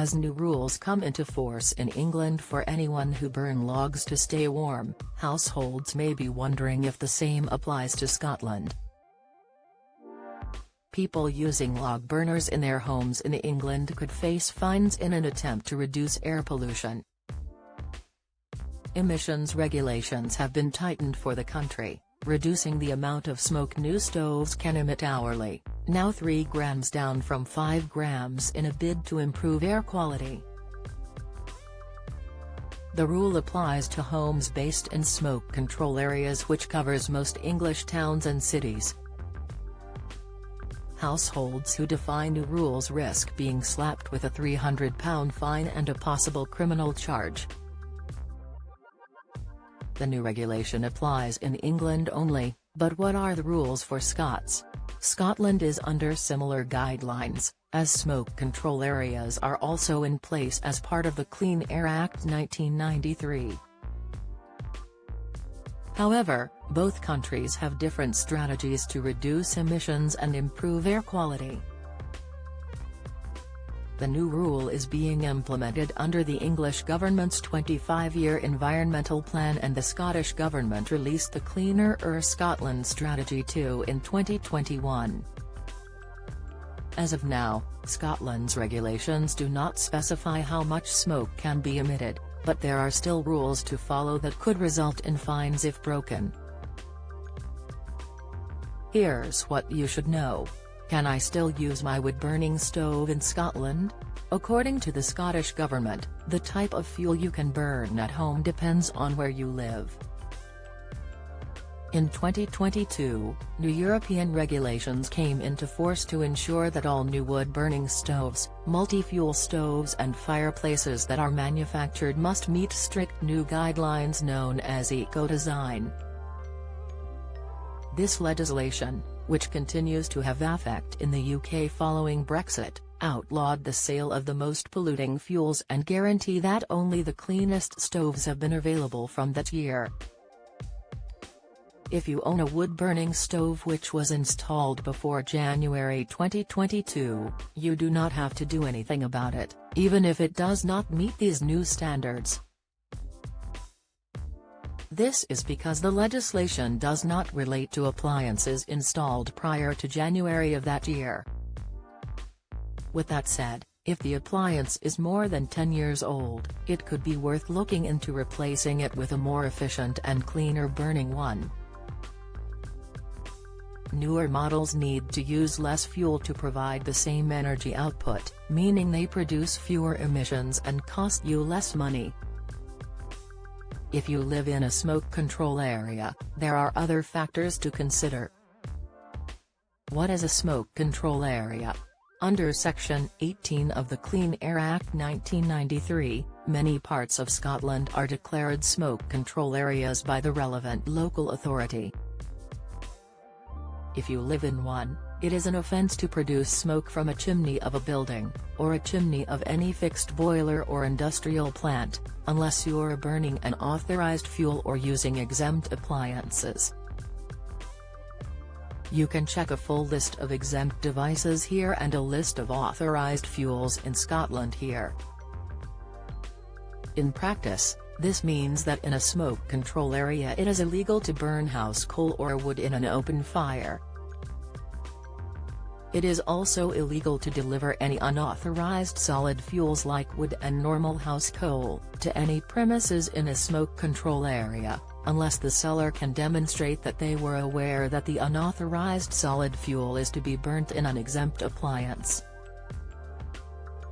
as new rules come into force in England for anyone who burn logs to stay warm, households may be wondering if the same applies to Scotland. People using log burners in their homes in England could face fines in an attempt to reduce air pollution. Emissions regulations have been tightened for the country, reducing the amount of smoke new stoves can emit hourly, now 3 grams down from 5 grams in a bid to improve air quality. The rule applies to homes based in smoke control areas, which covers most English towns and cities. Households who defy new rules risk being slapped with a £300 fine and a possible criminal charge. The new regulation applies in England only, but what are the rules for Scots? Scotland is under similar guidelines, as smoke control areas are also in place as part of the Clean Air Act 1993. However, both countries have different strategies to reduce emissions and improve air quality. The new rule is being implemented under the English government's 25-year environmental plan, and the Scottish government released the Cleaner Air Scotland Strategy 2 in 2021. As of now, Scotland's regulations do not specify how much smoke can be emitted, but there are still rules to follow that could result in fines if broken. Here's what you should know. Can I still use my wood-burning stove in Scotland? According to the Scottish Government, the type of fuel you can burn at home depends on where you live. In 2022, new European regulations came into force to ensure that all new wood-burning stoves, multi-fuel stoves and fireplaces that are manufactured must meet strict new guidelines known as eco-design. This legislation, which continues to have effect in the UK following Brexit, outlawed the sale of the most polluting fuels and guarantee that only the cleanest stoves have been available from that year. If you own a wood-burning stove which was installed before January 2022, you do not have to do anything about it, even if it does not meet these new standards. This is because the legislation does not relate to appliances installed prior to January of that year. With that said, if the appliance is more than 10 years old, it could be worth looking into replacing it with a more efficient and cleaner burning one. Newer models need to use less fuel to provide the same energy output, meaning they produce fewer emissions and cost you less money. If you live in a smoke control area, there are other factors to consider. What is a smoke control area? Under Section 18 of the Clean Air Act 1993, many parts of Scotland are declared smoke control areas by the relevant local authority. If you live in one, it is an offence to produce smoke from a chimney of a building, or a chimney of any fixed boiler or industrial plant, unless you are burning an authorised fuel or using exempt appliances. You can check a full list of exempt devices here and a list of authorised fuels in Scotland here. In practice, this means that in a smoke control area it is illegal to burn house coal or wood in an open fire. It is also illegal to deliver any unauthorized solid fuels like wood and normal house coal to any premises in a smoke control area, unless the seller can demonstrate that they were aware that the unauthorized solid fuel is to be burnt in an exempt appliance.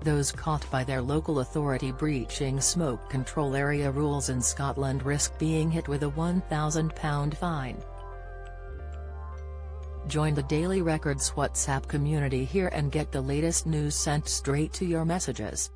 Those caught by their local authority breaching smoke control area rules in Scotland risk being hit with a £1,000 fine. Join the Daily Records WhatsApp community here and get the latest news sent straight to your messages.